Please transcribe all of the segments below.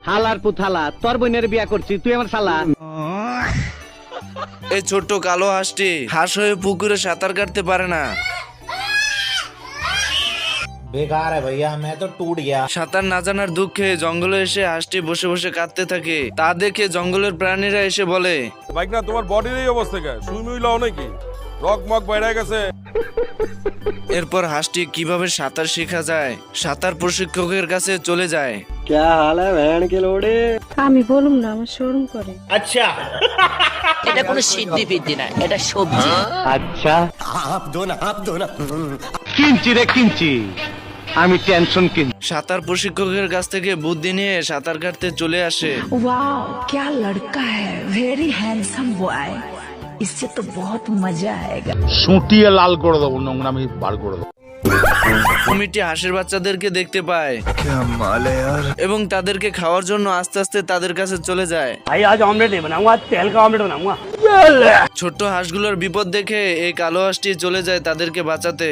হালার পুথালা তোর বোনের বিয়া করছি তুই আমার শালা। এই ছোট্ট কালো হাঁসটি হাঁস হয়ে পুকুরে সাঁতার কাটতে পারে না। बेकार है भैया मैं तो टूट गया। সাঁতার না জানার দুঃখে জঙ্গলে এসে হাঁসটি বসে বসে কাঁদতে থাকে। তা দেখে জঙ্গলের প্রাণীরা এসে বলে, বাইক না তোমার বডির এই অবস্থা কে? সুইমুই লাও নাকি? রক মক বাইরে গেছে। এরপর হাঁসটি কিভাবে সাঁতার শেখা যায় সাঁতার প্রশিক্ষকের কাছে চলে যায়। আমি বলুম না, আমার শরম করে। अच्छा এটা কোনো সিদ্ধি ফিদ্ধি না, এটা সবজি। আচ্ছা आप दो ना কিনছি রে কিনছি, আমি টেনশন কিনছি। সাঁতার প্রশিক্ষকের কাছ থেকে বুদ্ধি নিয়ে সাঁতার কাটতে চলে আসে। वाओ क्या लड़का है, वेरी हैंडसम बॉय, इससे तो बहुत मजा आएगा। সুটিয়ে লাল করে দেবো, নোংরামি বার করে দেবো। কুমিরটি হাঁসের বাচ্চাদেরকে দেখতে পায় এবং তাদেরকে খাওয়ার জন্য আস্তে আস্তে তাদের কাছে চলে যায়। ছোট্ট হাঁসগুলোর বিপদ দেখে এই কালো হাঁসটি চলে যায় তাদেরকে বাঁচাতে।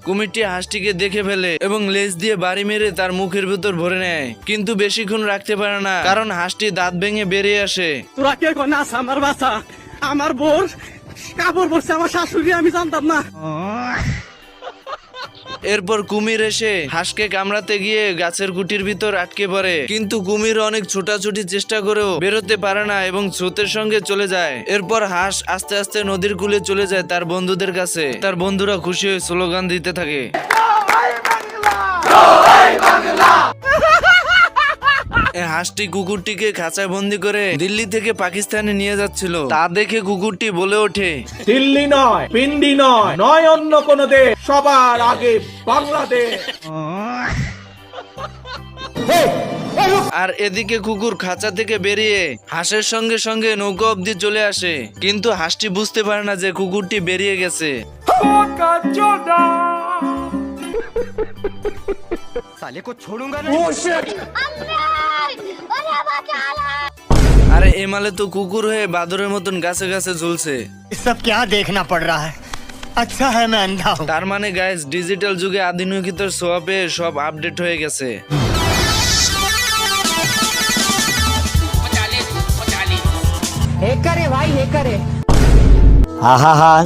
কুমিরটি হাঁসটিকে দেখে ফেলে এবং লেজ দিয়ে বাড়ি মেরে তার মুখের ভিতর ভরে নেয়, কিন্তু বেশিক্ষণ রাখতে পারে না কারণ হাঁসটি দাঁত ভেঙে বেরিয়ে আসে। তোরা কে নাস আমার বাসা, আমার বোর কাপড় পরছে আমার শাশুড়ি, আমি জানতাম না। এরপর কুমির এসে হাঁসকে কামড়াতে গিয়ে গাছের গুটির ভিতর আটকে পড়ে, কিন্তু কুমির অনেক ছোটাছুটি চেষ্টা করেও বেরোতে পারে না এবং স্রোতের সঙ্গে চলে যায়। এরপর হাঁস আস্তে আস্তে নদীর কূলে চলে যায় তার বন্ধুদের কাছে। তার বন্ধুরা খুশি হয়ে স্লোগান দিতে থাকে। এই হাঁসটি কুকুরটিকে খাঁচায় বন্দি করে দিল্লি থেকে পাকিস্তানে নিয়ে যাচ্ছিল। তা দেখে কুকুরটি বলে ওঠে, दिल्ली नয় पिंडी নয় নয় অন্য কোন দেশ, সবার আগে বাংলাদেশ। আর এদিকে কুকুর খাঁচা থেকে বেরিয়ে হাঁসের সঙ্গে সঙ্গে নৌকা অব্দি চলে আসে, কিন্তু হাঁসটি বুঝতে পারে না যে কুকুরটি বেরিয়ে গেছে। আরে এমালে তো কুকুর হয়ে বাদরের মতন গাছে গাছে ঝুলছে। सब क्या देखना पड़ रहा है? अच्छा है मैं अंधा हूँ। তার মানে গাইস, ডিজিটাল যুগে আধুনিকতার ছোঁয়া পেয়ে সব আপডেট হয়ে গেছে। हाँ हाँ हाँ